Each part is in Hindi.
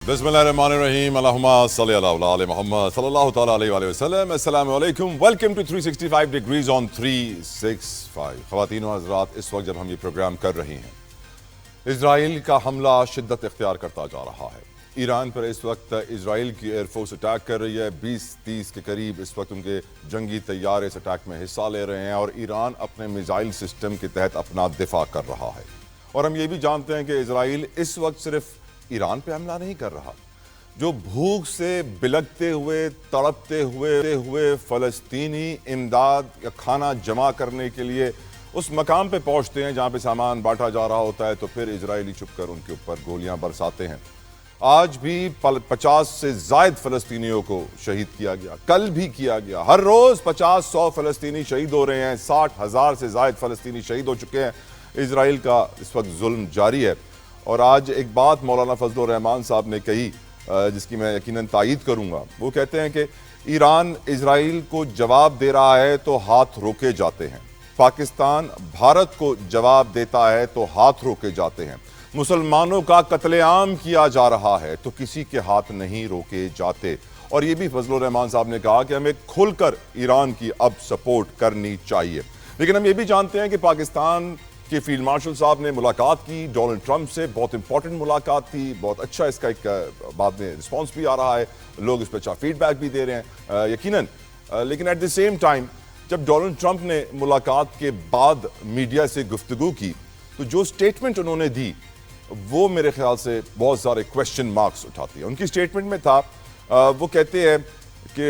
बिस्मिल्लाहिर्रहमानिर्रहीम अल्लाहुम्मा सल्ली अला मुहम्मद सल्लल्लाहु तआला अलैहि वसल्लम। अस्सलामु अलैकुम, वेलकम टू 365 डिग्रीज ऑन 365। ख़वातीन और हज़रात, इस वक्त जब हम ये प्रोग्राम कर रहे हैं, इजराइल का हमला शिद्दत इख्तियार करता जा रहा है। ईरान पर इस वक्त इजराइल की एयरफोर्स अटैक कर रही है। 20-30 के करीब इस वक्त उनके जंगी तैयारे इस अटैक में हिस्सा ले रहे हैं और ईरान अपने मिसाइल सिस्टम के तहत अपना दिफा कर रहा है। और हम ये भी जानते हैं कि इजराइल इस वक्त सिर्फ ईरान पे हमला नहीं कर रहा, जो भूख से बिलखते हुए तड़पते हुए फ़लस्तीनी इमदाद या खाना जमा करने के लिए उस मकाम पे पहुंचते हैं जहां पे सामान बांटा जा रहा होता है, तो फिर इजरायली छुपकर उनके ऊपर गोलियां बरसाते हैं। आज भी 50 से ज़ायद फ़लस्तीनियों को शहीद किया गया, कल भी किया गया। हर रोज़ 50-100 फ़लस्तीनी शहीद हो रहे हैं। 60,000 से ज़ायद फ़लस्तीनी शहीद हो चुके हैं। इजराइल का इस वक्त जुल्म जारी है। और आज एक बात मौलाना फजलुर रहमान साहब ने कही, जिसकी मैं यकीनन तायीद करूंगा। वो कहते हैं कि ईरान इजराइल को जवाब दे रहा है तो हाथ रोके जाते हैं, पाकिस्तान भारत को जवाब देता है तो हाथ रोके जाते हैं, मुसलमानों का कत्लेआम किया जा रहा है तो किसी के हाथ नहीं रोके जाते। और ये भी फजलुर रहमान साहब ने कहा कि हमें खुलकर ईरान की अब सपोर्ट करनी चाहिए। लेकिन हम ये भी जानते हैं कि पाकिस्तान कि फील्ड मार्शल साहब ने मुलाकात की डोनाल्ड ट्रंप से, बहुत इंपॉर्टेंट मुलाकात थी, बहुत अच्छा इसका एक बाद में रिस्पांस भी आ रहा है, लोग इस पर अच्छा फीडबैक भी दे रहे हैं यकीनन। लेकिन एट द सेम टाइम जब डोनाल्ड ट्रंप ने मुलाकात के बाद मीडिया से गुफ्तगू की, तो जो स्टेटमेंट उन्होंने दी वो मेरे ख्याल से बहुत सारे क्वेश्चन मार्क्स उठाती है। उनकी स्टेटमेंट में था, वो कहते हैं कि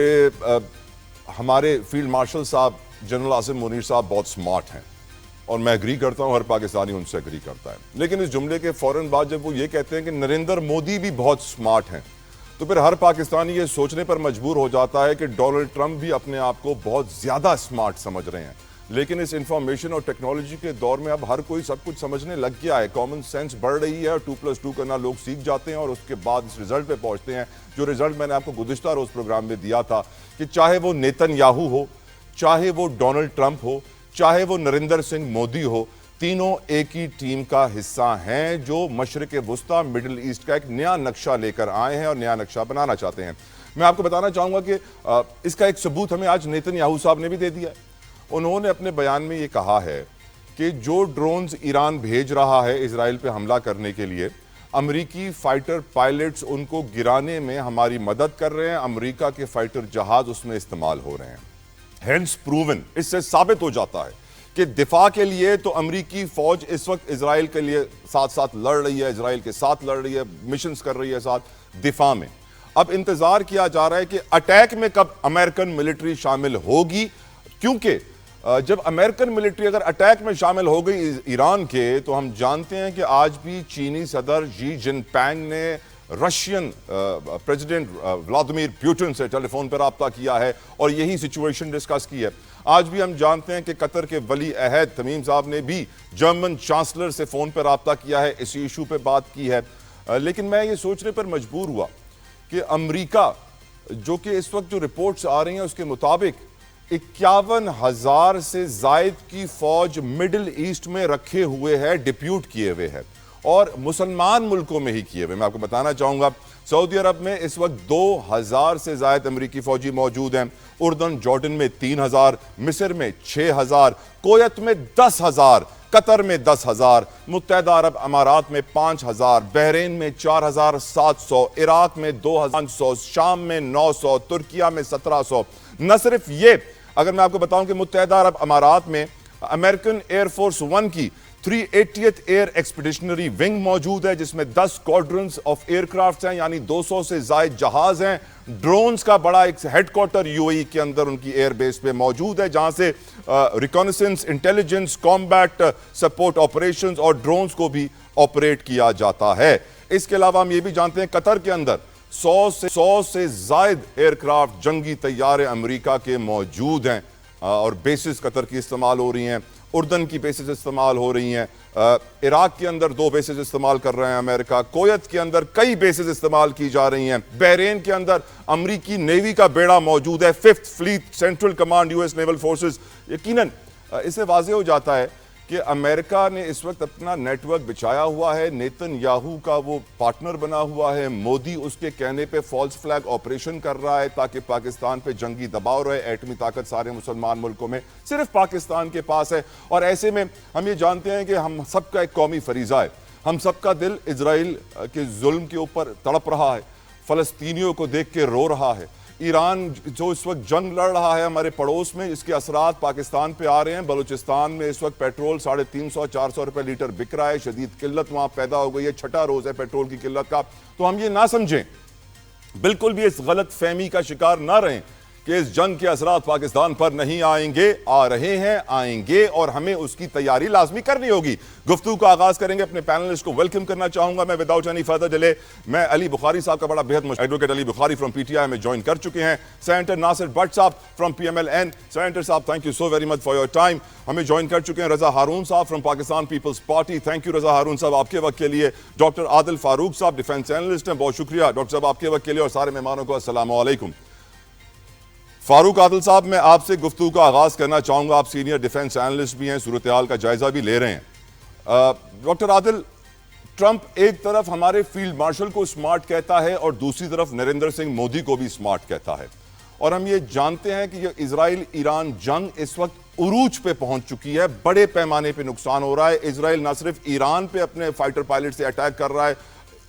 हमारे फील्ड मार्शल साहब जनरल आसिम मुनीर साहब बहुत स्मार्ट हैं, और मैं एग्री करता हूं, हर पाकिस्तानी उनसे एग्री करता है। लेकिन इस जुमले के फौरन बाद जब वो ये कहते हैं कि नरेंद्र मोदी भी बहुत स्मार्ट हैं, तो फिर हर पाकिस्तानी ये सोचने पर मजबूर हो जाता है कि डोनाल्ड ट्रंप भी अपने आप को बहुत ज़्यादा स्मार्ट समझ रहे हैं। लेकिन इस इंफॉर्मेशन और टेक्नोलॉजी के दौर में अब हर कोई सब कुछ समझने लग गया है, कॉमन सेंस बढ़ रही है और 2+2 करना लोग सीख जाते हैं और उसके बाद इस रिजल्ट पे पहुंचते हैं। जो रिजल्ट मैंने आपको गुज़िश्ता रोज़ प्रोग्राम में दिया था कि चाहे वो नेतन्याहू हो, चाहे वो डोनाल्ड ट्रंप हो, चाहे वो नरेंद्र सिंह मोदी हो, तीनों एक ही टीम का हिस्सा हैं जो मशरिक वुस्ता मिडिल ईस्ट का एक नया नक्शा लेकर आए हैं और नया नक्शा बनाना चाहते हैं। मैं आपको बताना चाहूंगा कि इसका एक सबूत हमें आज नेतन्याहू साहब ने भी दे दिया है। उन्होंने अपने बयान में ये कहा है कि जो ड्रोन्स ईरान भेज रहा है इजराइल पे हमला करने के लिए, अमरीकी फाइटर पायलट्स उनको गिराने में हमारी मदद कर रहे हैं, अमरीका के फाइटर जहाज उसमें इस्तेमाल हो रहे हैं। हेंस प्रूवन, इससे साबित हो जाता है कि दिफा के लिए तो अमरीकी फौज इस वक्त इजराइल के लिए साथ साथ लड़ रही है, इजराइल के साथ लड़ रही है, मिशंस कर रही है साथ दिफा में। अब इंतजार किया जा रहा है कि अटैक में कब अमेरिकन मिलिट्री शामिल होगी, क्योंकि जब अमेरिकन मिलिट्री अगर अटैक में शामिल हो गई ईरान के, तो हम जानते हैं कि आज भी चीनी सदर शी जिनपिंग ने रशियन प्रेसिडेंट व्लादिमीर पुतिन से टेलीफोन पर रब्ता किया है और यही सिचुएशन डिस्कस की है। आज भी हम जानते हैं कि कतर के वली अहद तमीम साहब ने भी जर्मन चांसलर से फ़ोन पर रब्ता किया है, इस इशू पे बात की है। लेकिन मैं ये सोचने पर मजबूर हुआ कि अमरीका, जो कि इस वक्त जो रिपोर्ट्स आ रही हैं उसके मुताबिक 51,000 से ज़ायद की फ़ौज मिडिल ईस्ट में रखे हुए है, डिप्यूट किए हुए है, और मुसलमान मुल्कों में ही किए हुए। मैं आपको बताना चाहूंगा, सऊदी अरब में इस वक्त 2,000 से ज़ायद अमरीकी फौजी मौजूद हैं, उर्दन जॉर्डन में 3,000, मिस्र में 6,000, कोयत में 10,000, कतर में 10,000, मुत्तहदा अरब अमारात में 5,000, बहरीन में 4,700, इराक में 2,500, शाम में 900, तुर्किया में 1,700। न सिर्फ ये, अगर मैं आपको बताऊं कि मुत्तहदा अरब अमारात में अमेरिकन एयरफोर्स 1 की 380th एयर एक्सपीडिशनरी विंग मौजूद है, जिसमें 10 स्क्वाड्रंस ऑफ एयरक्राफ्ट हैं, यानी 200 से ज़ायद जहाज हैं। ड्रोन्स का बड़ा एक हेडक्वार्टर यूएई के अंदर उनकी एयरबेस पे मौजूद है, जहां से reconnaissance, intelligence, combat support operations और ड्रोन्स को भी ऑपरेट किया जाता है। इसके अलावा हम ये भी जानते हैं कतर के अंदर 100 से ज़ायद एयरक्राफ्ट जंगी तैयारे अमरीका के मौजूद हैं और बेसिस कतर की इस्तेमाल हो रही हैं, उर्दन की बेसिस इस्तेमाल हो रही हैं, इराक के अंदर 2 बेसिस इस्तेमाल कर रहे हैं अमेरिका, कोयत के अंदर कई बेसिस इस्तेमाल की जा रही हैं, बहरीन के अंदर अमरीकी नेवी का बेड़ा मौजूद है, 5th fleet central command US naval forces. यकीनन इससे वाज़ेह हो जाता है कि अमेरिका ने इस वक्त अपना नेटवर्क बिछाया हुआ है, नेतन्याहू का वो पार्टनर बना हुआ है, मोदी उसके कहने पे फॉल्स फ्लैग ऑपरेशन कर रहा है ताकि पाकिस्तान पे जंगी दबाव रहे। एटमी ताकत सारे मुसलमान मुल्कों में सिर्फ पाकिस्तान के पास है, और ऐसे में हम ये जानते हैं कि हम सबका एक कौमी फरीजा है, हम सबका दिल इजराइल के जुल्म के ऊपर तड़प रहा है, फ़लस्तीनियों को देख के रो रहा है। ईरान जो इस वक्त जंग लड़ रहा है हमारे पड़ोस में, इसके असरात पाकिस्तान पे आ रहे हैं। बलूचिस्तान में इस वक्त पेट्रोल 350-400 रुपए लीटर बिक रहा है, शदीद किल्लत वहां पैदा हो गई है, छठा रोज है पेट्रोल की किल्लत का। तो हम ये ना समझें, बिल्कुल भी इस गलत फहमी का शिकार ना रहें कि इस जंग के असरात पाकिस्तान पर नहीं आएंगे, आ रहे हैं, आएंगे, और हमें उसकी तैयारी लाजमी करनी होगी। गुफ्तगू का आगाज करेंगे, अपने पैनलिस्ट को वेलकम करना चाहूंगा मैं विदाउट एनी फर्दर डिले। मैं अली बुखारी साहब का बड़ा बेहद advocate Ali Bukhari from PTI में ज्वाइन कर चुके हैं। सेनेटर नासिर भट्ट साहब फ्रॉम पीएमएलएन, सेनेटर साहब thank you so very much for your time, हमें ज्वाइन कर चुके हैं। रजा हारून साहब from Pakistan People's Party, thank you Raza Haroon साहब आपके वक्त के लिए। डॉक्टर आदिल फारूक साहब डिफेंस एनालिस्ट हैं, बहुत शुक्रिया डॉक्टर साहब आपके वक्त के लिए, और सारे मेहमानों को अस्सलाम वालेकुम। फारूक आदिल साहब, मैं आपसे गुफ्तगू का आगाज करना चाहूंगा, आप सीनियर डिफेंस एनालिस्ट भी हैं, सूरत हाल का जायजा भी ले रहे हैं। डॉक्टर आदिल, ट्रंप एक तरफ हमारे फील्ड मार्शल को स्मार्ट कहता है और दूसरी तरफ नरेंद्र सिंह मोदी को भी स्मार्ट कहता है, और हम ये जानते हैं कि ये इजराइल ईरान जंग इस वक्त उरूज पे पहुंच चुकी है, बड़े पैमाने पे नुकसान हो रहा है। इजराइल न सिर्फ ईरान पे अपने फाइटर पायलट से अटैक कर रहा है,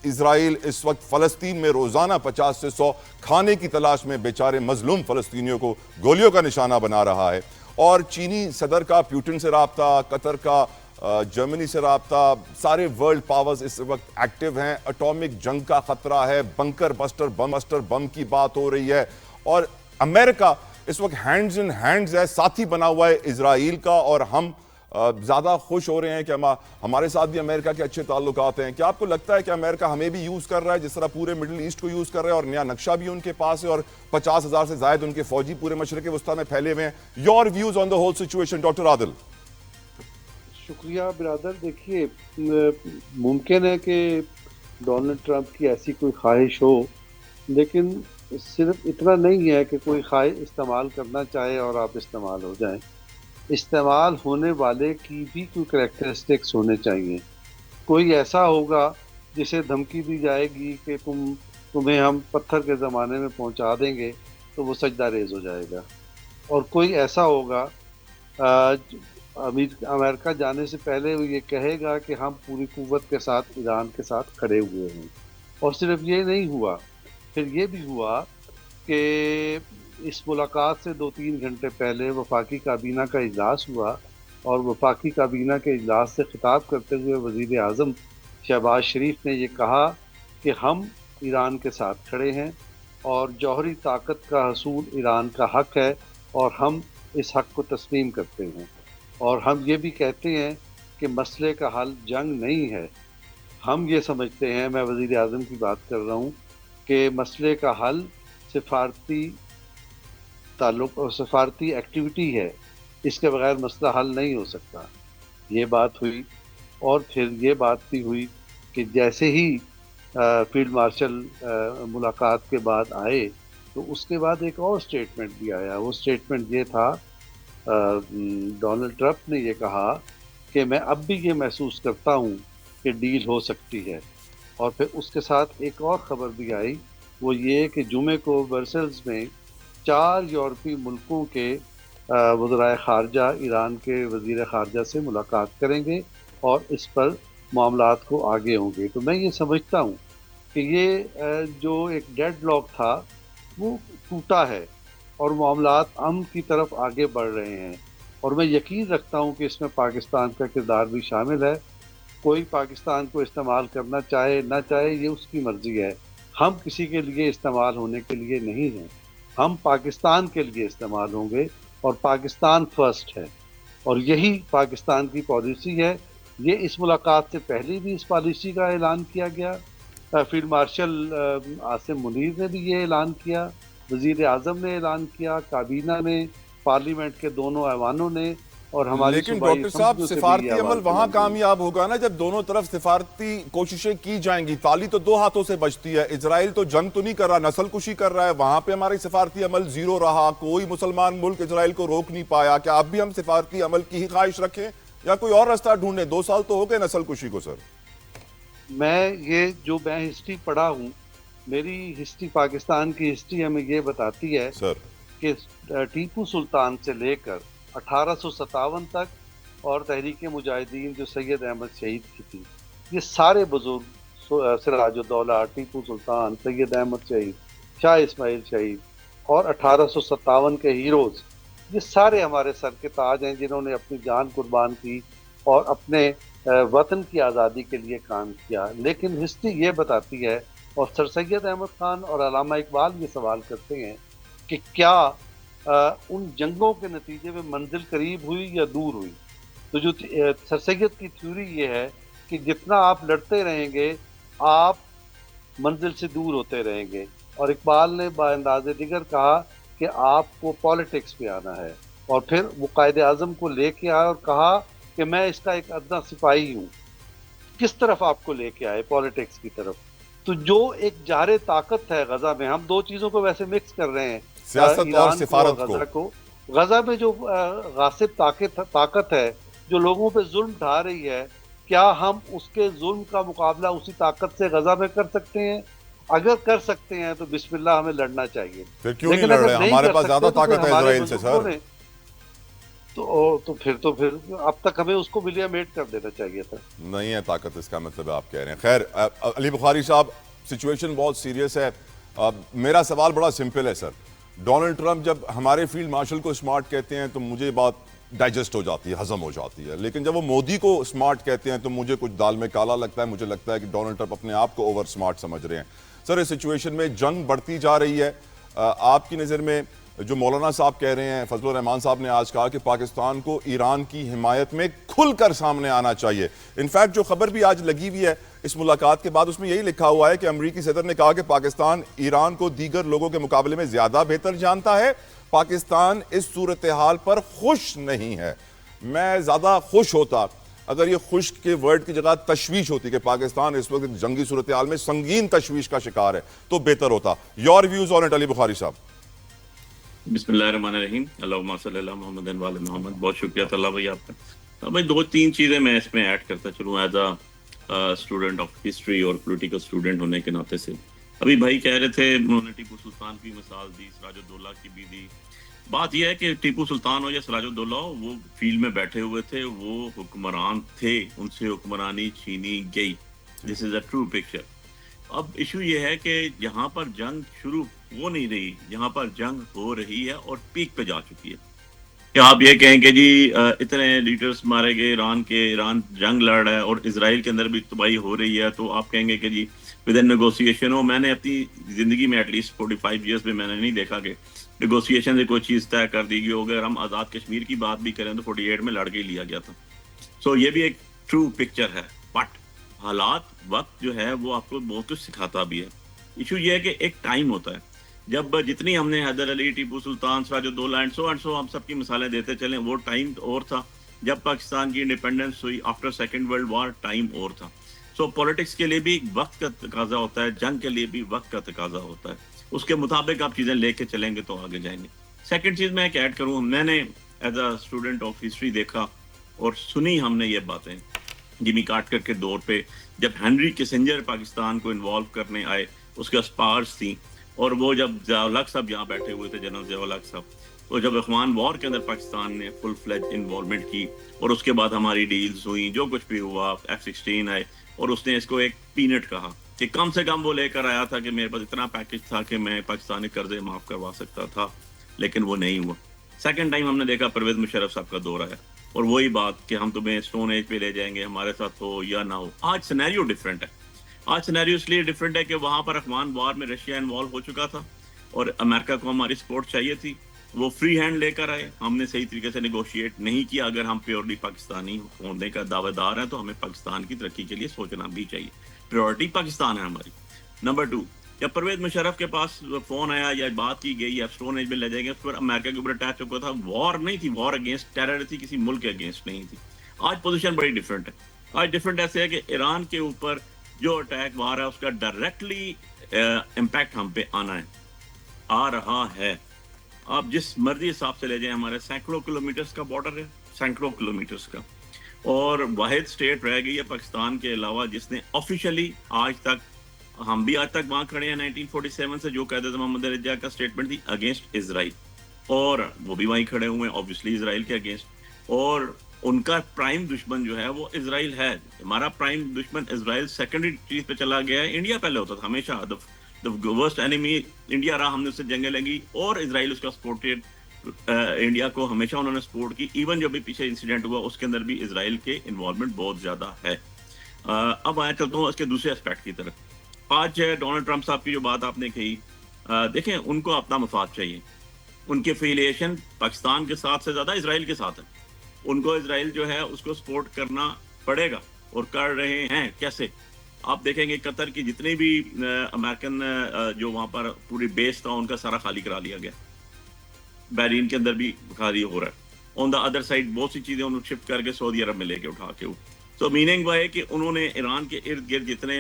इजराइल इस वक्त फ़लस्तीन में रोज़ाना 50 से 100 खाने की तलाश में बेचारे मजलूम फ़लस्तीनियों को गोलियों का निशाना बना रहा है। और चीनी सदर का प्यूटिन से राब्ता, कतर का जर्मनी से राब्ता, सारे वर्ल्ड पावर्स इस वक्त एक्टिव हैं। एटॉमिक जंग का खतरा है, बंकर बस्टर बम की बात हो रही है, और अमेरिका इस वक्त हैंड्स इन हैंड्स है, साथी बना हुआ है इजराइल का, और हम ज़्यादा खुश हो रहे हैं कि हमारे साथ भी अमेरिका के अच्छे ताल्लुकात हैं। क्या आपको लगता है कि अमेरिका हमें भी यूज़ कर रहा है जिस तरह पूरे मिडिल ईस्ट को यूज़ कर रहा है, और नया नक्शा भी उनके पास है, और 50,000 से ज़ायद उनके फौजी पूरे मशरिक़ वस्ता में फैले हुए हैं? Your views on the whole situation doctor Adil. शुक्रिया बिरादर। देखिए, मुमकिन है कि डोनाल्ड ट्रंप की ऐसी कोई ख्वाहिश हो, लेकिन सिर्फ इतना नहीं है कि कोई ख्वाहिश इस्तेमाल करना चाहे और आप इस्तेमाल हो जाएं। इस्तेमाल होने वाले की भी कोई करैक्टरिस्टिक्स होने चाहिए। कोई ऐसा होगा जिसे धमकी दी जाएगी कि तुम्हें हम पत्थर के ज़माने में पहुंचा देंगे, तो वो सजदा रेज हो जाएगा। और कोई ऐसा होगा अमेरिका जाने से पहले वो ये कहेगा कि हम पूरी कुव्वत के साथ ईरान के साथ खड़े हुए हैं। और सिर्फ ये नहीं हुआ, फिर ये भी हुआ कि इस मुलाकात से 2-3 घंटे पहले वफाकी काबीना का इजलास हुआ, और वफाकी काबीना के इजलास से खिताब करते हुए वज़ीर आज़म शहबाज शरीफ ने ये कहा कि हम ईरान के साथ खड़े हैं, और जौहरी ताकत का हसूल ईरान का हक़ है, और हम इस हक़ को तस्लीम करते हैं। और हम ये भी कहते हैं कि मसले का हल जंग नहीं है। हम ये समझते हैं, मैं वज़ीर आज़म की बात कर रहा हूँ, कि मसले का हल सिफारती ताल्लुक और सफारती एक्टिविटी है, इसके बगैर मसला हल नहीं हो सकता। ये बात हुई, और फिर ये बात भी हुई कि जैसे ही फील्ड मार्शल मुलाकात के बाद आए, तो उसके बाद एक और स्टेटमेंट भी आया। वो स्टेटमेंट ये था, डोनाल्ड ट्रंप ने ये कहा कि मैं अब भी ये महसूस करता हूँ कि डील हो सकती है। और फिर उसके साथ एक और ख़बर भी आई, वो ये कि जुमे को ब्रसेल्स में 4 यूरोपीय मुल्कों के वज़राए ख़ारजा ईरान के वज़ीर ख़ारजा से मुलाकात करेंगे, और इस पर मामलात को आगे होंगे। तो मैं ये समझता हूँ कि ये जो एक डेडलॉक था वो टूटा है, और मामलात अमन की तरफ आगे बढ़ रहे हैं। और मैं यकीन रखता हूँ कि इसमें पाकिस्तान का किरदार भी शामिल है। कोई पाकिस्तान को इस्तेमाल करना चाहे ना चाहे, ये उसकी मर्ज़ी है। हम किसी के लिए इस्तेमाल होने के लिए नहीं हैं, हम पाकिस्तान के लिए इस्तेमाल होंगे, और पाकिस्तान फर्स्ट है, और यही पाकिस्तान की पॉलिसी है। ये इस मुलाकात से पहले भी इस पॉलिसी का ऐलान किया गया। फील्ड मार्शल आसिम मुनीर ने भी ये ऐलान किया, वज़ीर आज़म ने ऐलान किया, काबीना ने, पार्लियामेंट के दोनों ऐवानों ने, और हमारी। लेकिन डॉक्टर साहब, सिफारती अमल वहां कामयाब होगा ना जब दोनों तरफ सिफारती कोशिशें की जाएंगी। ताली तो 2 हाथों से बजती है। इजराइल तो जंग तो नहीं कर रहा, नस्ल कुशी कर रहा है, वहां पे हमारी सिफारती अमल 0 रहा, कोई मुसलमान मुल्क इजराइल को रोक नहीं पाया। क्या अब भी हम सिफारती अमल की ही ख्वाहिश रखें या कोई और रास्ता ढूंढें? 2 साल तो हो गए नस्ल कुशी को सर। मैं हिस्ट्री पढ़ा हूँ, मेरी हिस्ट्री, पाकिस्तान की हिस्ट्री हमें ये बताती है सर कि टीपू सुल्तान से लेकर 1857 तक और तहरीक मुजाहिदीन जो सैयद अहमद शहीद की थी, ये सारे बुजुर्ग, सिराजुद्दौला, टीपू सुल्तान, सैयद अहमद शहीद, शाह इस्माइल शहीद और 1857 के हीरोज, ये सारे हमारे सर के ताज हैं जिन्होंने अपनी जान कुर्बान की और अपने वतन की आज़ादी के लिए काम किया। लेकिन हिस्ट्री ये बताती है, और सर सैयद अहमद खान और अल्लामा इकबाल ये सवाल करते हैं कि क्या उन जंगों के नतीजे में मंजिल करीब हुई या दूर हुई। तो जो सर सैयद की थ्योरी ये है कि जितना आप लड़ते रहेंगे, आप मंजिल से दूर होते रहेंगे। और इकबाल ने बाअंदाज़े दिगर कहा कि आपको पॉलिटिक्स पे आना है, और फिर वो कायद आज़म को लेके आए और कहा कि मैं इसका एक अदना सिपाही हूँ। किस तरफ आपको लेके आए? पॉलिटिक्स की तरफ। तो जो एक जारे ताकत है गजा में, हम दो चीजों को वैसे मिक्स कर रहे हैं, सियासत और ईरान को सिफारत और को। गजा को। गजा में जो गासिब ताकत है जो लोगों पे जुल्म ढा रही है, क्या हम उसके जुल्म का मुकाबला उसी ताकत से गजा में कर सकते हैं? अगर कर सकते हैं तो बिस्मिल्लाह, हमें लड़ना चाहिए। फिर क्यों नहीं लेकिन लड़ अगर रहे? नहीं हमारे कर पास ज्यादा सकते तो फिर ताकत है हमारे इजराइल से बुजुर्गों सर। ने तो फिर अब तक हमें उसको विलियमेट कर देना चाहिए था। नहीं है ताकत, इसका मतलब आप कह रहे हैं। खैर अली बुखारी साहब, सिचुएशन बहुत सीरियस है। मेरा सवाल बड़ा सिंपल है सर। डोनाल्ड ट्रंप जब हमारे फील्ड मार्शल को स्मार्ट कहते हैं तो मुझे बात डाइजेस्ट हो जाती है, हजम हो जाती है, लेकिन जब वो मोदी को स्मार्ट कहते हैं तो मुझे कुछ दाल में काला लगता है। मुझे लगता है कि डोनाल्ड ट्रंप अपने आप को ओवर स्मार्ट समझ रहे हैं। सर, इस सिचुएशन में जंग बढ़ती जा रही है, आपकी नज़र में जो मौलाना साहब कह रहे हैं, फजलुर रहमान साहब ने आज कहा कि पाकिस्तान को ईरान की हिमायत में खुलकर सामने आना चाहिए। इनफैक्ट जो खबर भी आज लगी हुई है इस मुलाकात के बाद, उसमें यही लिखा हुआ है कि अमरीकी सदर ने कहा कि पाकिस्तान ईरान को दीगर लोगों के मुकाबले में ज्यादा बेहतर जानता है। पाकिस्तान इस सूरत हाल पर खुश नहीं है। मैं ज्यादा खुश होता अगर ये खुश के वर्ड की जगह तशवीश होती कि पाकिस्तान इस वक्त जंगी सूरत हाल में संगीन तशवीश का शिकार है, तो बेहतर होता। Your views on it Ali Bukhari साहब। बिस्मिल्लाहिर्रहमानिर्रहीम, अल्लाहुम्मा सल्ली अला मुहम्मद व अला मोहम्मद। बहुत शुक्रिया तल्ला भाई आपका। भाई 2-3 चीज़ें मैं इसमें ऐड करता चलूँ as a student of history और पॉलिटिकल स्टूडेंट होने के नाते से। अभी भाई कह रहे थे, उन्होंने टीपू सुल्तान की मिसाल दी, सिराजुद्दौला की भी दी। बात यह है कि टीपू सुल्तान हो या सिराजुद्दौला हो, वो फील्ड में बैठे हुए थे, वो हुक्मरान थे, उनसे हुक्मरानी छीनी गई। This is a true picture. अब इशू ये है कि यहाँ पर जंग शुरू हो नहीं रही, यहाँ पर जंग हो रही है और पीक पे जा चुकी है। क्या आप ये कहें कि जी इतने लीडर्स मारे गए ईरान के, ईरान जंग लड़ रहा है और इजराइल के अंदर भी तबाही हो रही है, तो आप कहेंगे कि जी विद इन नेगोशिएशन हो। मैंने अपनी जिंदगी में एटलीस्ट 45 ईयर्स में मैंने नहीं देखा कि नेगोशिएशन से कोई चीज़ तय कर दी गई हो। अगर हम आज़ाद कश्मीर की बात भी करें तो 48 में लड़ के लिया गया था। सो ये भी एक ट्रू पिक्चर है। बट हालात, वक्त जो है वो आपको बहुत कुछ सिखाता भी है। इशू ये है कि एक टाइम होता है, जब जितनी हमने हैदर अली, टीपू सुल्तान, सिराजुद्दौला एंड सो हम सबकी मिसालें देते चलें, वो टाइम और था। जब पाकिस्तान की इंडिपेंडेंस हुई after second world war, time और था। सो पॉलिटिक्स के लिए भी वक्त का तकाजा होता है, जंग के लिए भी वक्त का तकाजा होता है। उसके मुताबिक आप चीज़ें लेके चलेंगे तो आगे जाएंगे। सेकेंड चीज़ मैं एक ऐड करूँ, मैंने as a student of history देखा और सुनी हमने ये बातें जिमी कार्टर के दौर पे, जब हेनरी किसिंजर पाकिस्तान को इन्वॉल्व करने आए, उसके स्पार्स थी। और वो जब ज़िया-उल-हक साहब यहाँ बैठे हुए थे, जनरल ज़िया-उल-हक साहब, तो जब अफगान वॉर के अंदर पाकिस्तान ने फुल फ्लेज इन्वॉल्वमेंट की और उसके बाद हमारी डील्स हुई, जो कुछ भी हुआ, F-16 आए और उसने इसको एक पीनट कहा कि कम से कम वो लेकर आया था कि मेरे पास इतना पैकेज था कि मैं पाकिस्तानी कर्जे माफ़ करवा सकता था, लेकिन वो नहीं हुआ। सेकेंड टाइम हमने देखा परवेज़ मुशर्रफ साहब का दौर आया और वही बात कि हम तुम्हें स्टोन एज पे ले जाएंगे, हमारे साथ हो या ना हो। आज सिनेरियो डिफरेंट है। आज सिनेरियो इसलिए डिफरेंट है कि वहाँ पर अफगान वॉर में रशिया इन्वॉल्व हो चुका था और अमेरिका को हमारी सपोर्ट चाहिए थी। वो फ्री हैंड लेकर आए, हमने सही तरीके से नेगोशिएट नहीं किया। अगर हम प्योरली पाकिस्तानी होने का दावेदार हैं तो हमें पाकिस्तान की तरक्की के लिए सोचना भी चाहिए। प्रायोरिटी पाकिस्तान है हमारी। नंबर 2, जब परवेज मुशर्रफ के पास फोन आया या बात की गई या स्टोन एज में ले जाएंगे, उस पर अमेरिका के ऊपर अटैच हुआ था। वॉर नहीं थी, वॉर अगेंस्ट टेरर थी, किसी मुल्क के अगेंस्ट नहीं थी। आज पोजीशन बड़ी डिफरेंट है। आज डिफरेंट ऐसे है कि ईरान के ऊपर जो अटैक वार है उसका डायरेक्टली इम्पैक्ट हम पे आना है, आ रहा है। आप जिस मर्जी हिसाब से ले जाएं, हमारे सैकड़ों किलोमीटर्स का बॉर्डर है, सैकड़ों किलोमीटर्स का। और वाहिद स्टेट रह गई है पाकिस्तान के अलावा जिसने ऑफिशियली आज तक, हम भी आज तक वहां खड़े हैं 1947 से, जो कहते थे मोहम्मद रजा का स्टेटमेंट थी अगेंस्ट इसराइल, और वो भी वहीं खड़े हुए हैं ऑब्वियसली इसराइल के अगेंस्ट। और उनका प्राइम दुश्मन जो है वो इसराइल है। हमारा प्राइम दुश्मन इसराइल सेकेंडरी चीज पे चला गया है। इंडिया पहले होता था हमेशा, द वर्स्ट एनिमी इंडिया रहा, हमने उससे जंगें लगी और इसराइल उसका सपोर्टेड, इंडिया को हमेशा उन्होंने सपोर्ट की। इवन जो भी पीछे इंसिडेंट हुआ उसके अंदर भी इसराइल के इन्वॉल्वमेंट बहुत ज्यादा है। अब आया चलता हूँ इसके दूसरे एस्पेक्ट की तरफ। आज डोनाल्ड ट्रंप साहब की जो बात आपने कही, देखें उनको अपना मफाद चाहिए, उनके एफिलिएशन पाकिस्तान के साथ से ज्यादा इसराइल के साथ है। उनको इसराइल जो है उसको सपोर्ट करना पड़ेगा और कर रहे हैं। कैसे? आप देखेंगे कतर की जितने भी अमेरिकन जो वहां पर पूरी बेस था उनका सारा खाली करा लिया गया, बहरीन के अंदर भी खाली हो रहा है। ऑन द अदर साइड बहुत सी चीजें उन्होंने शिफ्ट करके सऊदी अरब में लेके उठा के। तो मीनिंग वह है कि उन्होंने ईरान के इर्द गिर्द जितने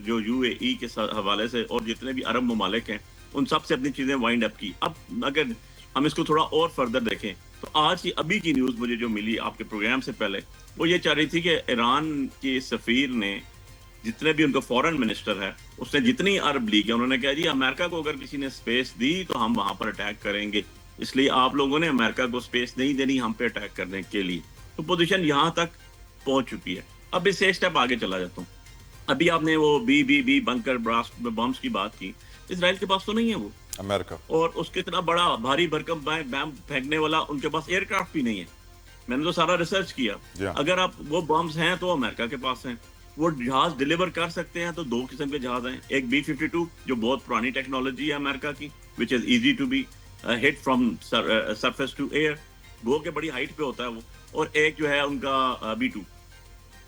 जो यूएई के हवाले से और जितने भी अरब ममालिक हैं उन सब से अपनी चीजें वाइंड अप की। अब अगर हम इसको थोड़ा और फर्दर देखें तो आज की अभी की न्यूज मुझे जो मिली आपके प्रोग्राम से पहले, वो ये चाह रही थी कि ईरान के सफीर ने, जितने भी उनका फॉरेन मिनिस्टर है, उसने जितनी अरब लीग है, उन्होंने कहा जी अमेरिका को अगर किसी ने स्पेस दी तो हम वहां पर अटैक करेंगे, इसलिए आप लोगों ने अमेरिका को स्पेस नहीं देनी हम पे अटैक करने के लिए। तो पोजीशन यहां तक पहुंच चुकी है। अब इससे एक स्टेप आगे चला जाता हूँ। अभी आपने वो बी बंकर ब्लास्ट बम्स की बात की, इसराइल के पास तो नहीं है वो अमेरिका, और उसके इतना बड़ा भारी भरकम बम फेंकने वाला उनके पास एयरक्राफ्ट भी नहीं है। मैंने तो सारा रिसर्च किया, अगर आप वो बम्स हैं तो अमेरिका के पास हैं। वो जहाज डिलीवर कर सकते हैं तो दो किस्म के जहाज हैं, एक B-52 जो बहुत पुरानी टेक्नोलॉजी है अमेरिका की, which is easy to be hit from surface to air, go के बड़ी हाइट पे होता है वो, और एक जो है उनका B-2,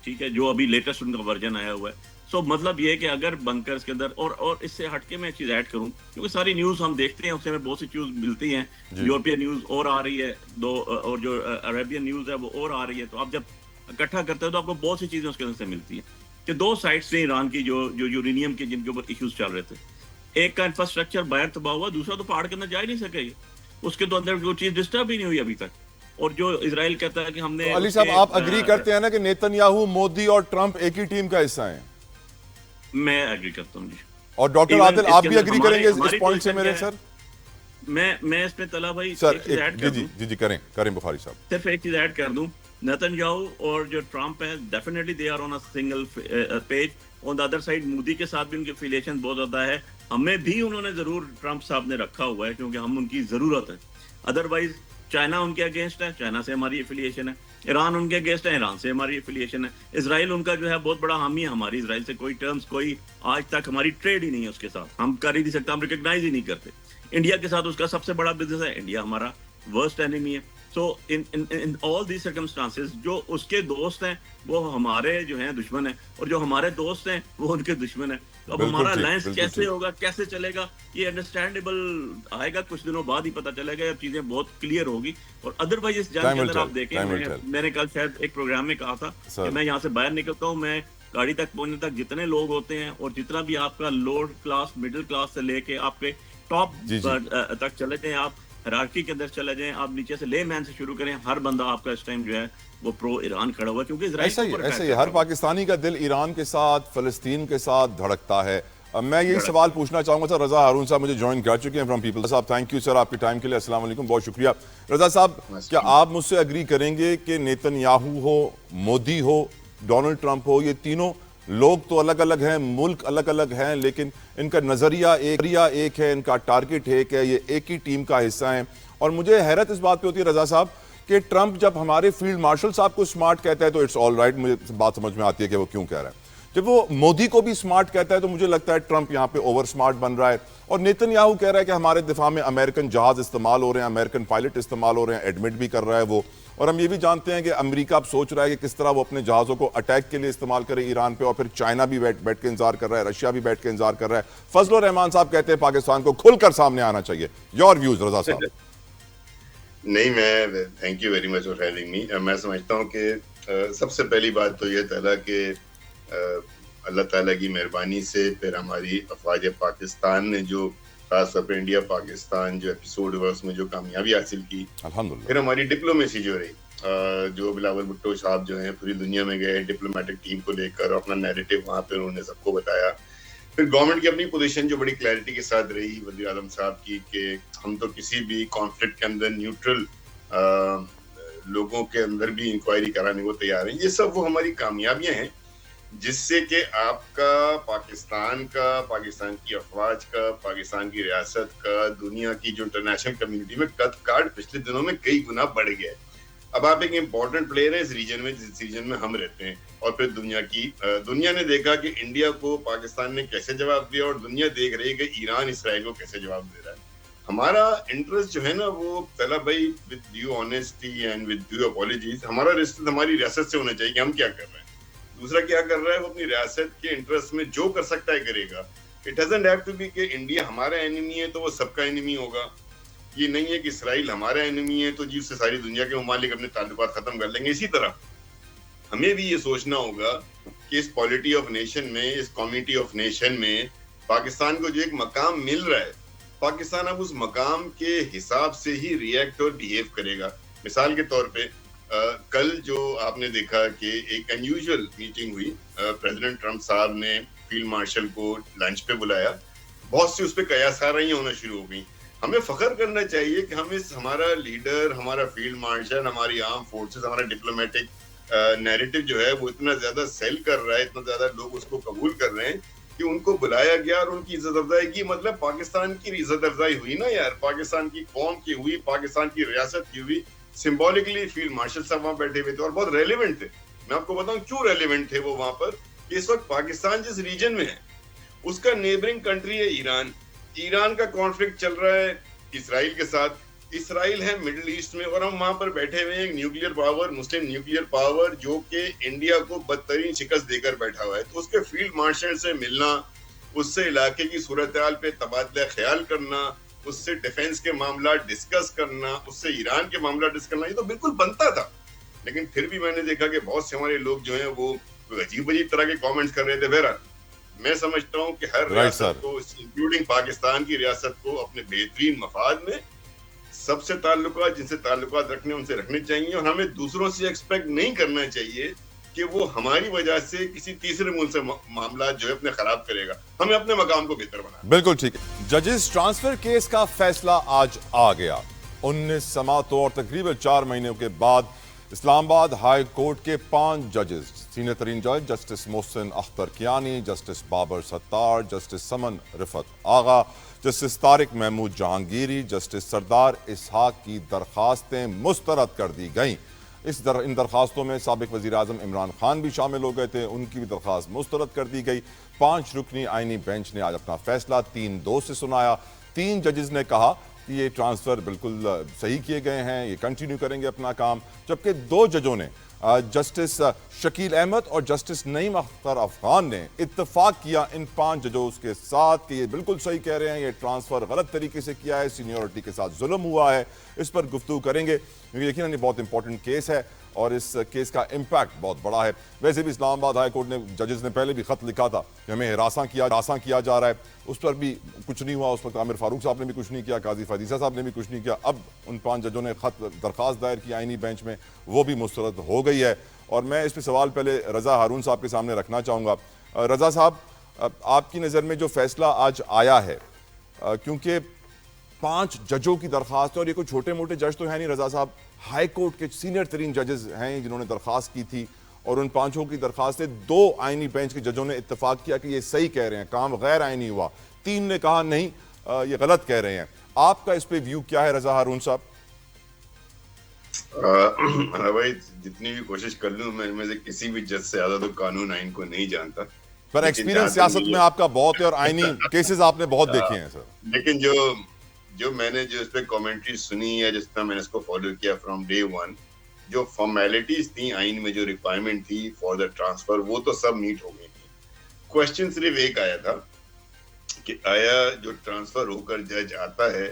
ठीक है, जो अभी लेटेस्ट उनका वर्जन आया हुआ है। सो मतलब ये है कि अगर बंकर्स के अंदर, और इससे हटके मैं चीज ऐड करूं, क्योंकि सारी न्यूज हम देखते हैं उससे हमें बहुत सी न्यूज मिलती हैं, यूरोपियन न्यूज और आ रही है दो, और जो अरेबियन न्यूज है वो और आ रही है। तो आप जब इकट्ठा करते हो तो आपको बहुत सी चीजें उसके अंदर से मिलती हैं कि दो साइड्स थे ईरान की जो यूरेनियम के जिनके ऊपर इश्यूज चल रहे थे। एक का इंफ्रास्ट्रक्चर बाहर तबाह हुआ, दूसरा तो पहाड़ के अंदर जा ही नहीं सके, उसके तो अंदर वो चीज डिस्टर्ब ही नहीं हुई अभी तक। और जो इजराइल कहता है कि हमने तो अली साहब आप अग्री करते हैं ना कि नेतन्याहू, मोदी और ट्रंप एक ही टीम का हिस्सा हैं? मैं एग्री करता हूँ जी। और डॉक्टर आदिल आप भी एग्री करेंगे इस पॉइंट से मेरे सर? मैं इसमें तला भाई सर जी करें बुखारी साहब, सिर्फ एक चीज ऐड कर दूं, नेतन्याहू और जो ट्रंप है definitely they are on a single page. On the other side Modi के साथ भी उनके एफिलिएशन बहुत ज्यादा है, हमें भी उन्होंने जरूर ट्रंप साहब ने रखा हुआ है क्योंकि हम उनकी जरूरत है। अदरवाइज चाइना उनके अगेंस्ट है, चाइना से हमारी एफिलिएशन है, ईरान उनके अगेंस्ट है, ईरान से हमारी एफिलिएशन है, इजराइल उनका जो है बहुत बड़ा हामी है, हमारी इजराइल से कोई टर्म्स, कोई आज तक हमारी ट्रेड ही नहीं है उसके साथ, हम कर ही नहीं सकते, हम रिकॉग्नाइज ही नहीं करते। इंडिया के साथ उसका सबसे बड़ा बिजनेस है, इंडिया हमारा वर्स्ट एनिमी है। सो इन ऑल दीज सर्कमस्टांसेस जो उसके दोस्त हैं वो हमारे जो हैं दुश्मन हैं, और जो हमारे दोस्त हैं वो उनके दुश्मन हैं। तो अब हमारा अलायंस कैसे होगा, कैसे चलेगा, ये अंडरस्टैंडेबल आएगा, कुछ दिनों बाद ही पता चलेगा, ये चीजें बहुत क्लियर होगी। और अदरवाइज इस जंग के अंदर आप देखें, मैंने कल शायद एक प्रोग्राम में कहा था कि मैं यहाँ से बाहर निकलता हूँ, मैं गाड़ी तक पहुंचने तक जितने लोग होते हैं और जितना भी आपका लोअर क्लास, मिडिल क्लास से लेके आपके टॉप तक चले जाएं, आप हिरार्की के अंदर चले जाएं, आप नीचे से लेमैन से शुरू करें, हर बंदा आपका इस टाइम जो है वो प्रो ईरान खड़ा हुआ, क्योंकि ऐसा ही हर पाकिस्तानी का दिल ईरान के साथ, फलस्तीन के साथ धड़कता है। मैं यही सवाल पूछना चाहूंगा सर, रजा हारून साहब मुझे ज्वाइन कर चुके हैं फ्रॉम पीपल साहब, थैंक यू सर आपके टाइम के लिए, अस्सलाम वालेकुम, बहुत शुक्रिया। रजा साहब क्या आप मुझसे एग्री करेंगे कि नेतन्याहू हो, मोदी हो, डोनाल्ड ट्रंप हो, ये तीनों लोग तो अलग अलग हैं, मुल्क अलग अलग हैं, लेकिन इनका नजरिया एक है, इनका टारगेट एक है, ये एक ही टीम का हिस्सा है। और मुझे हैरत इस बात पे होती है रजा साहब कि ट्रंप जब हमारे फील्ड मार्शल साहब को स्मार्ट कहता है तो इट्स ऑल राइट, मुझे बात समझ में आती है कि वो क्यों कह रहा है। जब वो मोदी को भी स्मार्ट कहता है तो मुझे लगता है ट्रंप यहाँ पे ओवर स्मार्ट बन रहा है। और नेतन्याहू कह रहा है कि हमारे दिफा में अमेरिकन जहाज इस्तेमाल हो रहे हैं, अमेरिकन पायलट इस्तेमाल हो रहे हैं, एडमिट भी कर रहा है वो। और हम ये भी जानते हैं कि अमेरिका अब सोच रहा है कि किस तरह वो अपने जहाज़ों को अटैक के लिए इस्तेमाल करे ईरान पे, और फिर चाइना भी बैठ के इंतजार कर रहा है, रशिया भी बैठ के इंतजार कर रहा है। फजलुर रहमान साहब कहते हैं पाकिस्तान को खुलकर सामने आना चाहिए। योर व्यूज रजा साहब? नहीं, मैं thank you very much for having me. मैं समझता हूँ कि सबसे पहली बात तो ये तला कि अल्लाह ताला की मेहरबानी से फिर हमारी अफवाज पाकिस्तान ने जो खासतौर पर इंडिया पाकिस्तान जो एपिसोड हुआ उसमें जो कामयाबी हासिल की, फिर हमारी डिप्लोमेसी जो रही, जो बिलावल भुट्टो साहब जो हैं पूरी दुनिया में गए डिप्लोमेटिक टीम को लेकर, अपना नैरेटिव वहाँ पे उन्होंने सबको बताया। फिर गवर्नमेंट की अपनी पोजीशन जो बड़ी क्लैरिटी के साथ रही वज़ीर आज़म साहब की, कि हम तो किसी भी कॉन्फ्लिक्ट के अंदर न्यूट्रल लोगों के अंदर भी इंक्वायरी कराने को तैयार हैं। ये सब वो हमारी कामयाबियां हैं जिससे कि आपका पाकिस्तान पाकिस्तान की अफवाज का, पाकिस्तान की रियासत का, दुनिया की जो इंटरनेशनल कम्युनिटी में कद काठ पिछले दिनों में कई गुना बढ़ गया है। अब आप एक इम्पोर्टेंट प्लेयर है इस रीजन में, जिस रीजन में हम रहते हैं। और फिर दुनिया ने देखा कि इंडिया को पाकिस्तान ने कैसे जवाब दिया, और दुनिया देख रही है कि ईरान इसराइल को कैसे जवाब दे रहा है। हमारा इंटरेस्ट जो है ना वो पहला भाई, with due honesty and with due apologies, हमारा रिश्ता हमारी रियासत से होना चाहिए कि हम क्या कर रहे हैं, दूसरा क्या कर रहा है। वो अपनी रियासत के इंटरेस्ट में जो कर सकता है करेगा। It doesn't have to be कि इंडिया हमारा एनिमी है तो वो सबका एनिमी होगा। ये नहीं है कि इसराइल हमारा एनिमी है तो जी उससे सारी दुनिया के ममालिक अपने ताल्लुकात खत्म कर लेंगे। इसी तरह हमें भी ये सोचना होगा कि इस पॉलिटी ऑफ नेशन में, इस कम्युनिटी ऑफ नेशन में पाकिस्तान को जो एक मकाम मिल रहा है, पाकिस्तान अब उस मकाम के हिसाब से ही रिएक्ट और बिहेव करेगा। मिसाल के तौर पे कल जो आपने देखा कि एक अनयूजुअल मीटिंग हुई, प्रेसिडेंट ट्रंप साहब ने फील्ड मार्शल को लंच पे बुलाया, बहुत सी उस पर कयासाराइयां होना शुरू हो गई। हमें फख्र करना चाहिए कि हमारा लीडर, हमारा फील्ड मार्शल, हमारी आर्म फोर्सेस, हमारा डिप्लोमेटिक नैरेटिव जो है वो इतना ज्यादा सेल कर रहा है, इतना ज्यादा लोग उसको कबूल कर रहे हैं कि उनको बुलाया गया और उनकी इज्जत अफजाई की। मतलब पाकिस्तान की इज्जत अफजाई हुई ना यार, पाकिस्तान की कौम की हुई, पाकिस्तान की रियासत की हुई। सिंबॉलिकली फील्ड मार्शल साहब वहां बैठे हुए थे और बहुत रेलिवेंट थे। मैं आपको बताऊं क्यों रेलिवेंट थे वो वहां पर। इस वक्त पाकिस्तान जिस रीजन में है उसका नेबरिंग कंट्री है ईरान। ईरान का कॉन्फ्लिक्ट चल रहा है इसराइल के साथ। इसराइल है मिडिल ईस्ट में और हम वहां पर बैठे हुए हैं एक न्यूक्लियर पावर, मुस्लिम न्यूक्लियर पावर, जो कि इंडिया को बदतरीन शिकस्त देकर बैठा हुआ है। तो उसके फील्ड मार्शल से मिलना, उससे इलाके की सूरत हाल पे तबादला ख्याल करना, उससे डिफेंस के मामला डिस्कस करना, उससे ईरान के मामला डिस्कस करना, ये तो बिल्कुल बनता था। लेकिन फिर भी मैंने देखा कि बहुत से हमारे लोग जो हैं वो अजीब अजीब तरह के कमेंट्स कर रहे थे। बहरहाल मैं समझता हूं कि हर रियासत को, इंक्लूडिंग पाकिस्तान की रियासत को, अपने बेहतरीन मफाद में सबसे ताल्लुकात, जिनसे ताल्लुकात रखने उनसे रखने चाहिए। और हमें दूसरों से एक्सपेक्ट नहीं करना चाहिए कि वो हमारी वजह से किसी तीसरे मुल्क से मामला जो है अपने खराब करेगा। हमें अपने मकाम को बेहतर बनाना। बिल्कुल ठीक है। जजेस ट्रांसफर केस का फैसला आज आ गया। 19 समातों और तकरीबन 4 महीनों के बाद इस्लामाबाद हाई कोर्ट के 5 जजेस, सीनियर तरीन जज justice Mohsin Akhtar Kiyani, justice Babar Sattar, justice Saman Rifat Agha, justice Tariq Mahmood Jahangiri, justice Sardar Ishaq की दरखास्तें मुस्तरद कर दी गईं। इन दरखास्तों में साबिक वज़ीर आज़म इमरान खान भी शामिल हो गए थे, उनकी भी दरखास्त मुस्तरद कर दी गई। 5 रुकनी आईनी बेंच ने आज अपना फैसला 3-2 से सुनाया। 3 जजेस ने कहा कि ये ट्रांसफ़र बिल्कुल सही किए गए हैं, ये कंटिन्यू करेंगे अपना काम, जबकि 2 जजों ने जस्टिस शकील अहमद और जस्टिस नईम अख्तर अफगान ने इत्तफाक किया इन 5 जजों के साथ कि ये बिल्कुल सही कह रहे हैं, ये ट्रांसफ़र गलत तरीके से किया है, सीनियरिटी के साथ जुल्म हुआ है। इस पर गुफ्तगू करेंगे क्योंकि यकीनन ये बहुत इंपॉर्टेंट केस है और इस केस का इम्पैक्ट बहुत बड़ा है। वैसे भी इस्लामाबाद हाई कोर्ट ने, जजेस ने पहले भी ख़त लिखा था कि हमें हरासा किया जा रहा है, उस पर भी कुछ नहीं हुआ। उस पर आमिर फारूक साहब ने भी कुछ नहीं किया, काजी फदीसा साहब ने भी कुछ नहीं किया। अब उन 5 जजों ने दरखास्त दायर की आईनी बेंच में, वो भी मुस्तरद हो गई है। और मैं इस पर सवाल पहले रज़ा हारून साहब के सामने रखना चाहूँगा। रज़ा साहब, आपकी नज़र में जो फैसला आज आया है, क्योंकि 5 जजों की दरखास्त है और ये कोई छोटे मोटे जज तो है नहीं, रज़ा साहब हाई कोर्ट के सीनियर तरीन जजेस हैं जिन्होंने दरखास्त की थी, और उन 5 की दरखास्त 2 आईनी बेंच के जजों ने इत्तेफाक किया कि ये सही कह रहे हैं, काम गैर आईनी हुआ। 3 ने कहा नहीं, ये गलत कह रहे हैं। आपका इस पे व्यू क्या है रज़ा हारून साहब? भाई जितनी भी कोशिश कर लूं मैं इनमें से किसी भी जज से ज्यादा तो कानून आइन को नहीं जानता, पर एक्सपीरियंस सियासत में आपका बहुत है और आईनी केसेस आपने बहुत देखे हैं सर। लेकिन जो मैंने जो इस पे कमेंट्री सुनी है, जिस तरह मैंने इसको फॉलो किया फ्रॉम डे 1, जो फॉर्मेलिटीज थी आइन में, जो रिक्वायरमेंट थी फॉर द ट्रांसफर, वो तो सब मीट हो गई थी। क्वेश्चन सिर्फ एक आया था कि आया जो ट्रांसफर होकर जज आता है,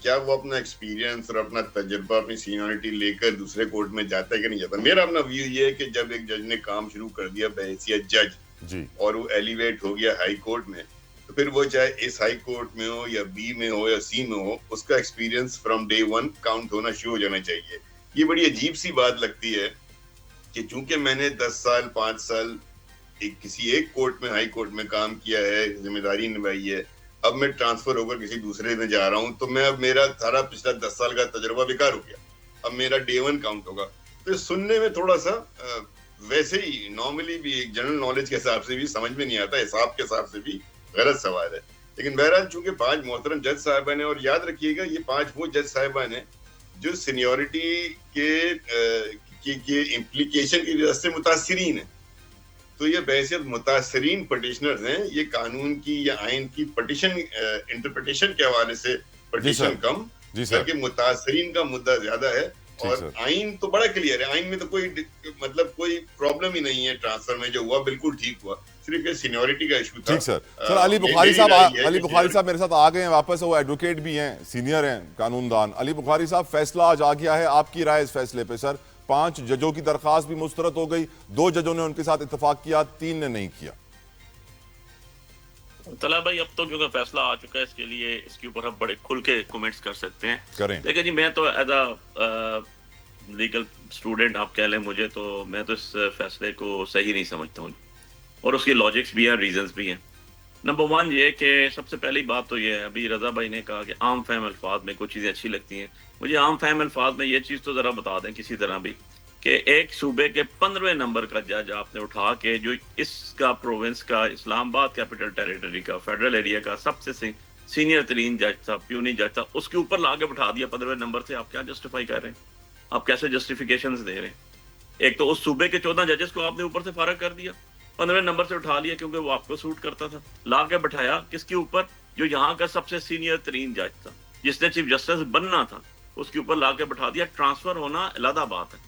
क्या वो अपना एक्सपीरियंस और अपना तजुर्बा, अपनी सीनियरिटी लेकर दूसरे कोर्ट में जाता है कि नहीं जाता। मेरा अपना व्यू ये है कि जब एक जज ने काम शुरू कर दिया बहैसियत जज जी, और वो एलिवेट हो गया हाई कोर्ट में, तो फिर वो चाहे इस हाई कोर्ट में हो या बी में हो या सी में हो, उसका एक्सपीरियंस फ्रॉम डे 1 काउंट होना शुरू हो जाना चाहिए। ये बड़ी अजीब सी बात लगती है कि चूंकि मैंने 10 साल 5 साल किसी एक कोर्ट में, हाई कोर्ट में काम किया है, जिम्मेदारी निभाई है, अब मैं ट्रांसफर होकर किसी दूसरे में जा रहा हूं, तो मैं अब मेरा सारा पिछला 10 साल का तजुर्बा बेकार हो गया, अब मेरा डे 1 काउंट होगा। तो सुनने में थोड़ा सा वैसे ही नॉर्मली भी एक जनरल नॉलेज के हिसाब से भी समझ में नहीं आता, हिसाब के हिसाब से भी गलत सवाल है। लेकिन बहरहाल चूंकि 5 मोहतरम जज साहिबान है, और याद रखिएगा ये 5 वो जज साहिबान है जो सीनियोरिटी के इम्प्लीकेशन की वजह से मुतासिरीन है। तो ये बहैसियत मुतासरीन पटिशनर्स हैं, ये कानून की या आइन की पटिशन इंटरप्रिटेशन के हवाले से पटिशन कम, बल्कि मुतासरीन का मुद्दा ज्यादा है। और आइन तो बड़ा क्लियर है, आइन में तो कोई मतलब कोई प्रॉब्लम ही नहीं है, ट्रांसफर में जो हुआ बिल्कुल ठीक हुआ, सिर्फ ये सीनियोरिटी का इशू था। ठीक सर। अली बुखारी साहब मेरे साथ आ गए हैं वापस, वो एडवोकेट भी हैं, सीनियर हैं कानूनदान। अली बुखारी साहब, फैसला आज आ गया है, आपकी राय इस फैसले पे सर? 5 जजों की दरखास्त भी मुस्तरद हो गई, 2 जजों ने उनके साथ इत्तेफाक किया, 3 ने नहीं किया। तला भाई, अब तो क्योंकि फैसला आ चुका है, इसके लिए इसके ऊपर हम बड़े खुल के कमेंट्स कर सकते हैं। करें। लेकिन जी मैं तो एज अ लीगल स्टूडेंट आप कह लें मुझे, तो मैं तो इस फैसले को सही नहीं समझता हूँ, और उसके लॉजिक्स भी हैं, रीजंस भी हैं। नंबर 1 ये कि सबसे पहली बात तो ये है, अभी रजा भाई ने कहा कि आम फहम अल्फाज में कुछ चीज़ें अच्छी लगती हैं। मुझे आम फहम अल्फाज में ये चीज़ तो ज़रा बता दें किसी तरह भी कि एक सूबे के 15वें नंबर का जज आपने उठा के, जो इसका प्रोविंस का, इस्लामाबाद कैपिटल टेरिटरी का, फेडरल एरिया का सबसे सीनियर तरीन जज था, प्यूनी जज था, उसके ऊपर ला के बिठा दिया 15वें नंबर से। आप क्या जस्टिफाई कर रहे हैं? आप कैसे जस्टिफिकेशंस दे रहे हैं? एक तो उस सूबे के 14 जजेस को आपने ऊपर से फारग कर दिया, 15वें नंबर से उठा लिया क्योंकि वो आपको सूट करता था, ला के बिठाया किसके ऊपर? जो यहाँ का सबसे सीनियर तरीन जज था, जिसने चीफ जस्टिस बनना था, उसके ऊपर ला के बिठा दिया। ट्रांसफर होना अलग बात है,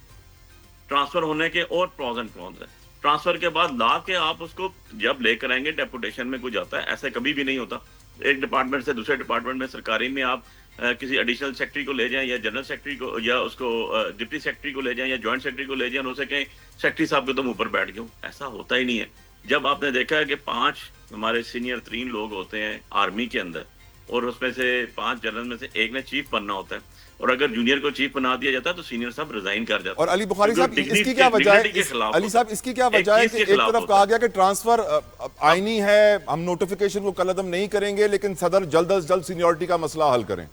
ट्रांसफर होने के और प्रॉज एंड कॉन्स है। ट्रांसफर के बाद ला के आप उसको जब लेकर आएंगे, डेपुटेशन में कुछ जाता है, ऐसे कभी भी नहीं होता। एक डिपार्टमेंट से दूसरे डिपार्टमेंट में, सरकारी में आप किसी एडिशनल सेक्रेटरी को ले जाएं, या जनरल सेक्रेटरी को, या उसको डिप्टी सेक्रेटरी को ले जाएं, या जॉइंट सेक्रेटरी को ले जाएं, उनसे कहें सेक्रेटरी साहब के तुम ऊपर बैठ गए। ऐसा होता ही नहीं है। जब आपने देखा है कि 5 हमारे सीनियर 3 लोग होते हैं आर्मी के अंदर, और उसमें से 5 जनरल में से एक ने चीफ बनना होता है, और अगर जूनियर को चीफ बना दिया जाता है तो सीनियर साहब रिजाइन कर जाता है। और अली बुखारी साहब, इसकी क्या वजह है? अली साहब, इसकी क्या वजह है कि एक तरफ कहा गया कि ट्रांसफर आईनी है, हम नोटिफिकेशन को कलअदम नहीं करेंगे, लेकिन सदर जल्द अज जल्द सीनियरिटी का मसला हल करें।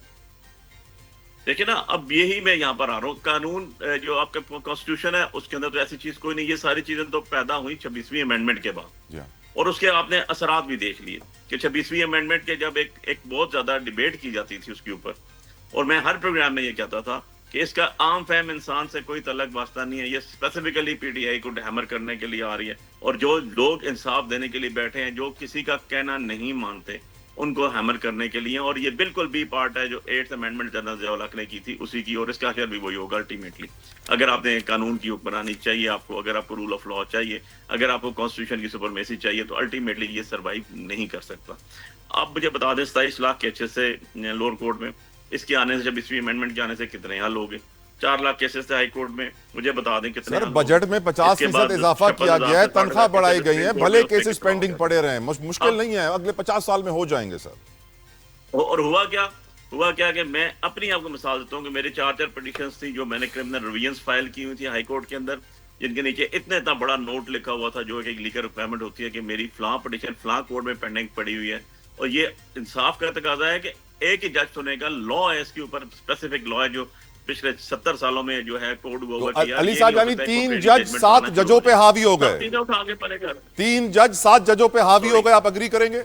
देखिए ना, अब यही मैं यहाँ पर आ रहा हूँ। कानून जो आपका कॉन्स्टिट्यूशन है उसके अंदर तो ऐसी चीज कोई नहीं। ये सारी चीजें तो पैदा हुई 26वीं अमेंडमेंट के बाद, और उसके आपने असरात भी देख लिए कि 26वीं अमेंडमेंट के जब एक बहुत ज्यादा डिबेट की जाती थी उसके ऊपर, और मैं हर प्रोग्राम में ये कहता था कि इसका आम फहम इंसान से कोई तलक वास्ता नहीं है, ये स्पेसिफिकली पीटीआई को हैमर करने के लिए आ रही है। और जो लोग इंसाफ देने के लिए बैठे हैं, जो किसी का कहना नहीं मानते, उनको हैमर करने के लिए। और ये बिल्कुल बी पार्ट है जो 8th amendment general Zia ul Haq ने की थी, उसी की, और इसका असर भी वही होगा अल्टीमेटली। अगर आपने कानून की हुक्मरानी चाहिए आपको, अगर आपको रूल ऑफ लॉ चाहिए, अगर आपको कॉन्स्टिट्यूशन की सुपरमेसी चाहिए, तो अल्टीमेटली ये सर्वाइव नहीं कर सकता। अब मुझे बता दें, 27 लाख केसेस से लोअर कोर्ट में, इसके आने से, जब 20वीं अमेंडमेंट के आने से कितने हल हो गए? 4 लाख केसेस थे हाई कोर्ट में। मुझे बता दें कितने। सर, बजट में 50% इजाफा किया गया है, तनख्वाह बढ़ाई गई है, भले केसेस पेंडिंग पड़े रहे, मुश्किल नहीं है, अगले 50 साल में हो जाएंगे सर। और हुआ क्या कि मैं अपनी आपको मिसाल देता हूँ कि मेरी 4 पिटीशंस थी जो मैंने क्रिमिनल रिविजन्स फाइल की हुई थी हाई कोर्ट के अंदर, जिनके नीचे इतना बड़ा नोट लिखा हुआ था, जो एक लीगल रिक्वायरमेंट होती है कि मेरी फलां पिटीशन फलां कोर्ट में पेंडिंग पड़ी हुई है। और ये इंसाफ का तकाजा है कि एक ही जज होने का लॉ है, इसके ऊपर स्पेसिफिक लॉ है जो पिछले 70 सालों में जो है कोड हुआ हुआ। अली साहब, यानी 3 जज 7 जजों पे हावी हो गए, 3 जज 7 जजों पे हावी हो गए, आप अग्री करेंगे?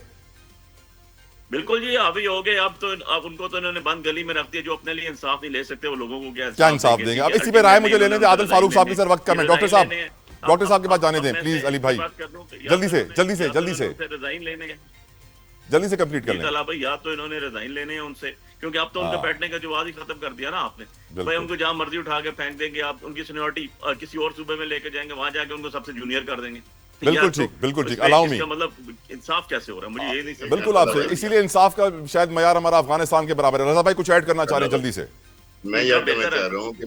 बिल्कुल जी, हावी हो गए। अब उनको तो इन्होंने बंद गली में रख दिया। जो अपने लिए इंसाफ नहीं ले सकते, वो लोगों को क्या इंसाफ देंगे? अब इसी पे राय मुझे लेने दें। आदिल फारूक साहब की सर वक्त कम है। डॉक्टर साहब के पास जाने दें प्लीज। अली भाई जल्दी से रिजाइन लेने, जल्दी से कंप्लीट कर लें भाई। या तो इन्होंने रिजाइन लेने हैं उनसे, क्योंकि अब तो उनका बैठने का जवाब ही खत्म कर दिया ना आपने। भाई उनको जहां मर्जी उठा के फेंक देंगे, आप उनकी सीनियरिटी किसी और सूबे में लेके जाएंगे, वहां जाके उनको सबसे जूनियर कर देंगे। बिल्कुल ठीक। अलाउ मी, मतलब इंसाफ कैसे हो रहा है मुझे ये नहीं समझ। बिल्कुल आपसे, इसीलिए इंसाफ का शायद मयार हमारा अफगानिस्तान के बराबर है। रजा भाई कुछ ऐड करना चाह रहे हैं जल्दी से? मैं यह कहना चाह रहा हूँ कि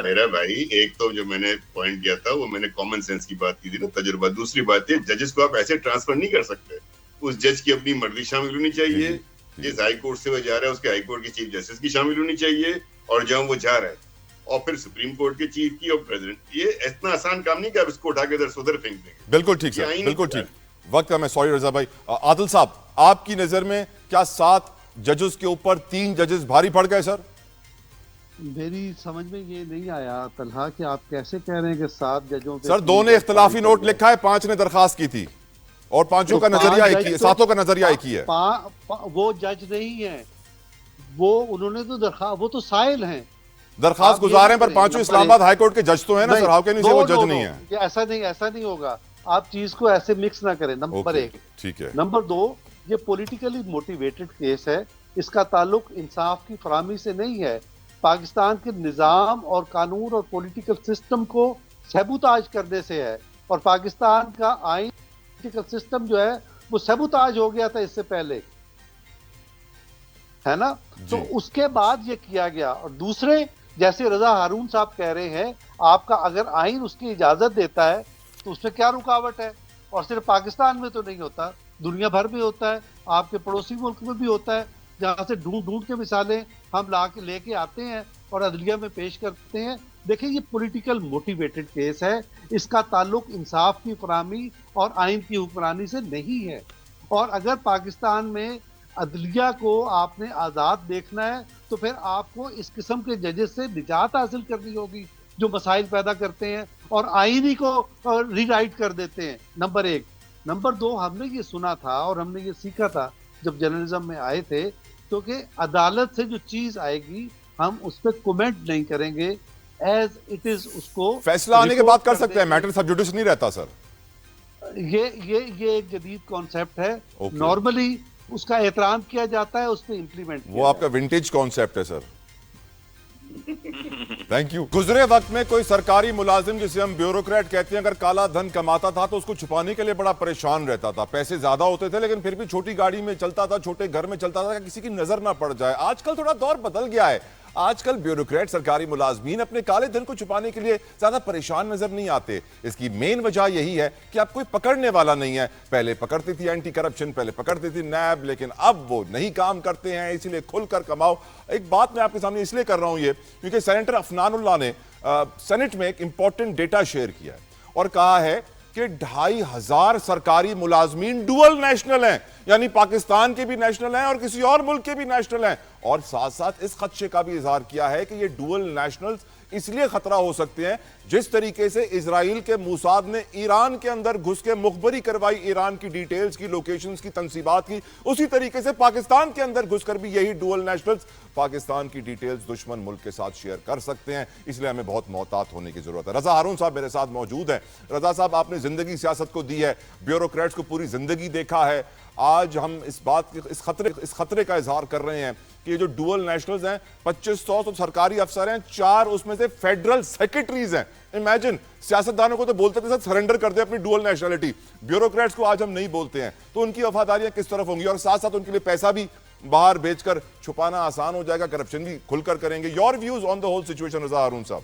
मेरा भाई, एक तो जो मैंने पॉइंट किया था वो मैंने कॉमन सेंस की बात की थी ना, तजुर्बा। दूसरी बात है, जजेस को आप ऐसे ट्रांसफर नहीं कर सकते। उस जज की अपनी मर्जी शामिल होनी चाहिए, जिस हाई कोर्ट से वो जा रहा है उसके हाई कोर्ट की चीफ जस्टिस की शामिल होनी चाहिए, और जहां वो जा रहा है। और फिर सुप्रीम कोर्ट के चीफ की और प्रेसिडेंट। ये इतना आसान काम नहीं कि आप इसको उठा के इधर से उधर फेंक देंगे। बिल्कुल ठीक सर, बिल्कुल ठीक। वक्त का मैं सॉरी रजा भाई। आदिल साहब, आपकी नजर में क्या 7 जजेस के ऊपर 3 जजेस भारी पड़ गए सर? मेरी समझ में ये नहीं आया तलहा कि आप कैसे कह रहे हैं कि 7 जजों के सर 2 ने इख्तलाफी नोट लिखा है, 5 ने दरखास्त की थी और 5 का नजरिया एक ही है, 7 का नजरिया एक ही है। वो जज नहीं है, वो उन्होंने तो दरखास्त, वो तो साइल हैं, दरखास्त गुजार हैं, पर 5 इस्लामाबाद हाई कोर्ट के जज तो है ना सर, हाउ कैन यू से वो जज नहीं है? ऐसा नहीं होगा, आप चीज को ऐसे मिक्स ना करें। नंबर 1 ठीक है। नंबर 2, ये पॉलिटिकली मोटिवेटेड केस है, इसका ताल्लुक इंसाफ की फराहमी से नहीं है, पाकिस्तान के निज़ाम और कानून और पॉलिटिकल सिस्टम को सबूताज करने से है। और पाकिस्तान का आइन पॉलिटिकल सिस्टम जो है वो सबूताज हो गया था इससे पहले, है ना? तो उसके बाद ये किया गया। और दूसरे, जैसे रजा हारून साहब कह रहे हैं, आपका अगर आइन उसकी इजाजत देता है तो उसमें क्या रुकावट है? और सिर्फ पाकिस्तान में तो नहीं होता, दुनिया भर में होता है, आपके पड़ोसी मुल्क में भी होता है, जहाँ से ढूंढ के मिसालें हम लेके आते हैं और अदलिया में पेश करते हैं। देखिए, ये पॉलिटिकल मोटिवेटेड केस है, इसका ताल्लुक इंसाफ की फराहमी और आइन की हुक्मरानी से नहीं है। और अगर पाकिस्तान में अदलिया को आपने आज़ाद देखना है तो फिर आपको इस किस्म के जजेस से निजात हासिल करनी होगी जो मसाइल पैदा करते हैं और आइन ही को रीराइट कर देते हैं। नंबर 1। नंबर 2, हमने ये सुना था और हमने ये सीखा था जब जर्नलिज्म में आए थे, क्योंकि अदालत से जो चीज आएगी हम उस पर कमेंट नहीं करेंगे, एज इट इज उसको फैसला आने के बाद कर सकते हैं, मैटर सब जुडिस नहीं रहता सर। ये एक जदीद कॉन्सेप्ट है। नॉर्मली उसका एहतराम किया जाता है, उस पर इंप्लीमेंट, वो आपका विंटेज कॉन्सेप्ट है सर। Thank you. गुजरे वक्त में कोई सरकारी मुलाजिम, जिसे हम ब्यूरोक्रेट कहते हैं, अगर काला धन कमाता था तो उसको छुपाने के लिए बड़ा परेशान रहता था। पैसे ज्यादा होते थे लेकिन फिर भी छोटी गाड़ी में चलता था, छोटे घर में चलता था, किसी की नजर ना पड़ जाए। आजकल थोड़ा दौर बदल गया है, आजकल ब्यूरोक्रेट, सरकारी मुलाजमीन अपने काले धन को छुपाने के लिए ज्यादा परेशान नजर नहीं आते। इसकी मेन वजह यही है कि अब कोई पकड़ने वाला नहीं है। पहले पकड़ती थी एंटी करप्शन, पहले पकड़ती थी नैब, लेकिन अब वो नहीं काम करते हैं, इसलिए खुलकर कमाओ। एक बात मैं आपके सामने इसलिए कर रहा हूं ये, क्योंकि सेनेटर अफनानुल्लाह ने सेनेट में एक इंपॉर्टेंट डेटा शेयर किया है और कहा है कि 2500 सरकारी मुलाजमीन डुअल नेशनल हैं, यानी पाकिस्तान के भी नेशनल हैं और किसी और मुल्क के भी नेशनल हैं। और साथ साथ इस खदशे का भी इजहार किया है कि ये डुअल नेशनल्स इसलिए खतरा हो सकते हैं, जिस तरीके से इजराइल के मूसाद ने ईरान के अंदर घुस के मुखबरी करवाई ईरान की डिटेल्स की, लोकेशंस की, तंसीबात की, उसी तरीके से पाकिस्तान के अंदर घुसकर भी यही डुअल नेशनल्स पाकिस्तान की डिटेल्स दुश्मन मुल्क के साथ शेयर कर सकते हैं। इसलिए हमें बहुत मोहतात होने की जरूरत है। रजा हारून साहब मेरे साथ मौजूद हैं। रजा साहब, आपने जिंदगी सियासत को दी है, ब्यूरोक्रेट्स को पूरी जिंदगी देखा है। आज हम इस खतरे का इजहार कर रहे हैं कि ये जो डुअल नेशनल्स हैं, 2500 तो सरकारी अफसर हैं, 4 उसमें से फेडरल सेक्रेटरीज हैं। इमेजिन, सियासतदानों को तो बोलते थे सर सरेंडर कर दे अपनी डुअल नेशनलिटी, ब्यूरोक्रेट्स को आज हम नहीं बोलते हैं, तो उनकी वफादारियां किस तरफ होंगी? और साथ साथ उनके लिए पैसा भी बाहर भेजकर छुपाना आसान हो जाएगा, करप्शन भी खुलकर करेंगे। Your views on the whole situation Raza Haroon साहब?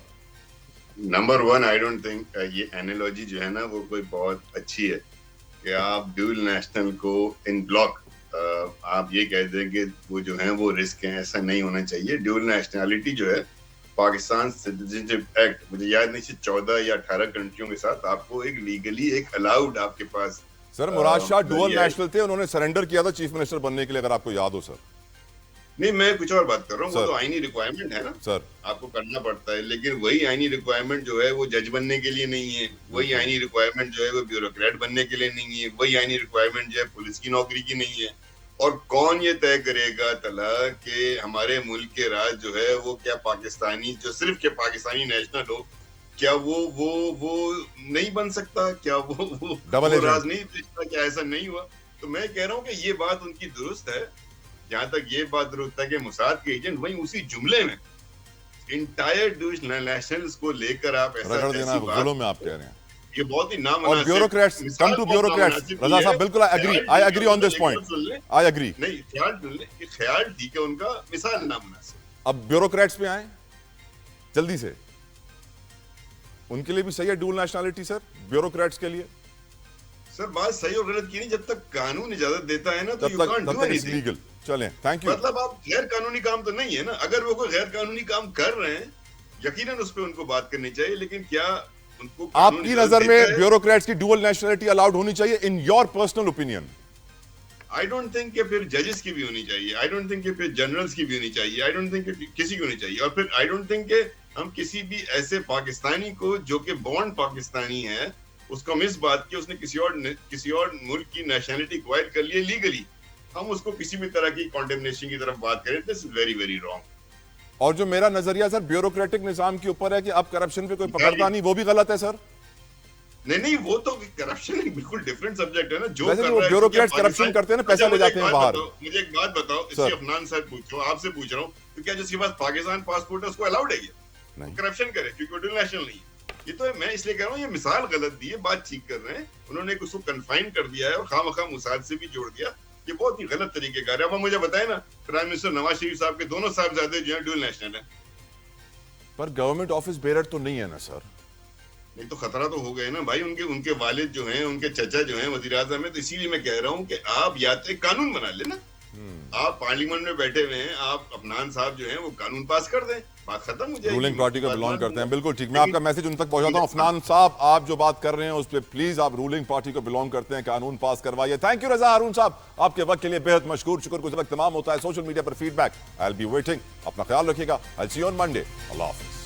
नंबर 1, आई डोंट थिंक ये एनालॉजी जो है ना वो कोई बहुत अच्छी है कि आप ड्यूल नेशनल को इन ब्लॉक आप ये कह दें कि वो जो है वो रिस्क है। ऐसा नहीं होना चाहिए। ड्यूल नेशनलिटी जो है, पाकिस्तान सिटीजनशिप एक्ट, मुझे याद नहीं, 14 या 18 कंट्रियों के साथ आपको एक लीगली एक अलाउड आपके पास। सर मुराद शाह डुअल नेशनल थे, उन्होंने सरेंडर किया था चीफ मिनिस्टर बनने के लिए, अगर आपको याद हो सर। नहीं, मैं कुछ और बात कर रहा हूँ, वो तो आईनी रिक्वायरमेंट है ना सर, आपको करना पड़ता है, लेकिन वही आईनी रिक्वायरमेंट जो है वो जज बनने के लिए नहीं है, वही आईनी रिक्वायरमेंट जो है वो ब्यूरोक्रेट बनने के लिए नहीं है, वही आईनी रिक्वायरमेंट जो है पुलिस की नौकरी की नहीं है। और कौन ये तय करेगा तला कि हमारे मुल्क के राज जो है वो क्या पाकिस्तानी, जो सिर्फ के पाकिस्तानी नेशनल हो, क्या वो नहीं बन सकता? क्या वो राज नहीं भेजता? क्या ऐसा नहीं हुआ? तो मैं कह रहा हूँ कि ये बात उनकी दुरुस्त है। जहां तक ये बात दुरुस्त है कि मुसाद के एजेंट वहीं उसी जुमले में इंटायर नेशनल्स को लेकर आप ऐसा में आप कह रहे हैं, ये बहुत ही नाम और bureaucrats come to bureaucrats. Raza sahab बिल्कुल I agree on this point, I agree. नहीं, ख्याल ठीक है उनका, मिसाल नामुनासिब। अब ब्यूरोक्रेट्स पे आए जल्दी से, उनके लिए भी सही है डुअल नेशनलिटी सर, ब्यूरोक्रेट्स के लिए? सर बात सही और गलत की नहीं, जब तक कानून इजाजत देता है ना तो यू कांट डू एनीथिंग। चलें, थैंक यू। मतलब आप गैर कानूनी काम तो नहीं है ना, अगर वो कोई गैर कानूनी काम कर रहे हैं यकीनन उस पर उनको बात करनी चाहिए, लेकिन क्या उनको आपकी नजर में ब्यूरोक्रेट्स की डुअल नेशनलिटी अलाउड होनी चाहिए in your personal opinion? I don't think कि फिर जजेस की भी होनी चाहिए, आई डोंट थिंक कि फिर जनरल्स की भी होनी चाहिए, आई डोंट थिंक कि किसी की होनी चाहिए। और फिर आई डोंट थिंक कि हम किसी भी ऐसे पाकिस्तानी को जो कि बॉर्न पाकिस्तानी है उसको हम इस बात की उसने किसी और मुल्क की नेशनलिटी एक्वायर कर ली लीगली, हम उसको किसी भी तरह की कॉन्डेमनेशन की तरफ बात करें, this is very very wrong. और जो मेरा नजरिया सर ब्यूरोक्रेटिक निजाम के ऊपर है कि अब करप्शन पे कोई पकड़ता नहीं, वो भी गलत है सर। नहीं, वो तो करप्शन एक बिल्कुल डिफरेंट सब्जेक्ट है ना। जो वैसे वो ब्यूरोक्रेट्स करप्शन करते हैं ना, पैसा ले जाते हैं बाहर। मुझे एक बात बताओ, इसी अफनान साहब पूछो, आपसे पूछ रहा हूँ, तो क्या जिसके पास पाकिस्तान पासपोर्ट है उसको अलाउड है ये करप्शन करे क्योंकि डुअल नेशनल नहीं है? ये तो मैं इसलिए कह रहा हूँ, ये मिसाल गलत दी है, बात ठीक कर रहे हैं उन्होंने, उसको कन्फाइन कर दिया है और खामखा मुसाद से भी जोड़ दिया, ये बहुत ही गलत तरीके का है। अब मुझे बताए ना, प्राइम मिनिस्टर नवाज शरीफ साहब के दोनों साहबजादे जो है डुअल नेशनल है, पर गवर्नमेंट ऑफिस बेरर तो नहीं है ना सर? नहीं तो खतरा तो हो गए ना भाई, उनके वालिद जो हैं, उनके चचा जो हैं वजीर आज़म है, तो इसीलिए मैं कह रहा हूँ कि आप या तो एक कानून बना लेना, आप पार्लियामेंट में बैठे हुए हैं, आप अफनान साहब जो हैं वो कानून पास कर दें, बात खत्म हो जाएगी। रूलिंग पार्टी को बिलोंग करते हैं, बिल्कुल ठीक। मैं आपका मैसेज उन तक पहुंचाता हूं। अफनान साहब, आप जो बात कर रहे हैं उस पर प्लीज आप रूलिंग पार्टी को बिलोंग करते हैं, कानून पास करवाइए। थैंक यू रजा हारून साहब, आपके वक्त के लिए बेहद मशकूर, शुक्र गुज़र वक्त तमाम होता है। सोशल मीडिया पर feedback, I will be waiting. अपना ख्याल रखिएगा, आई सी यू ऑन मंडे। अल्लाह हाफिज़।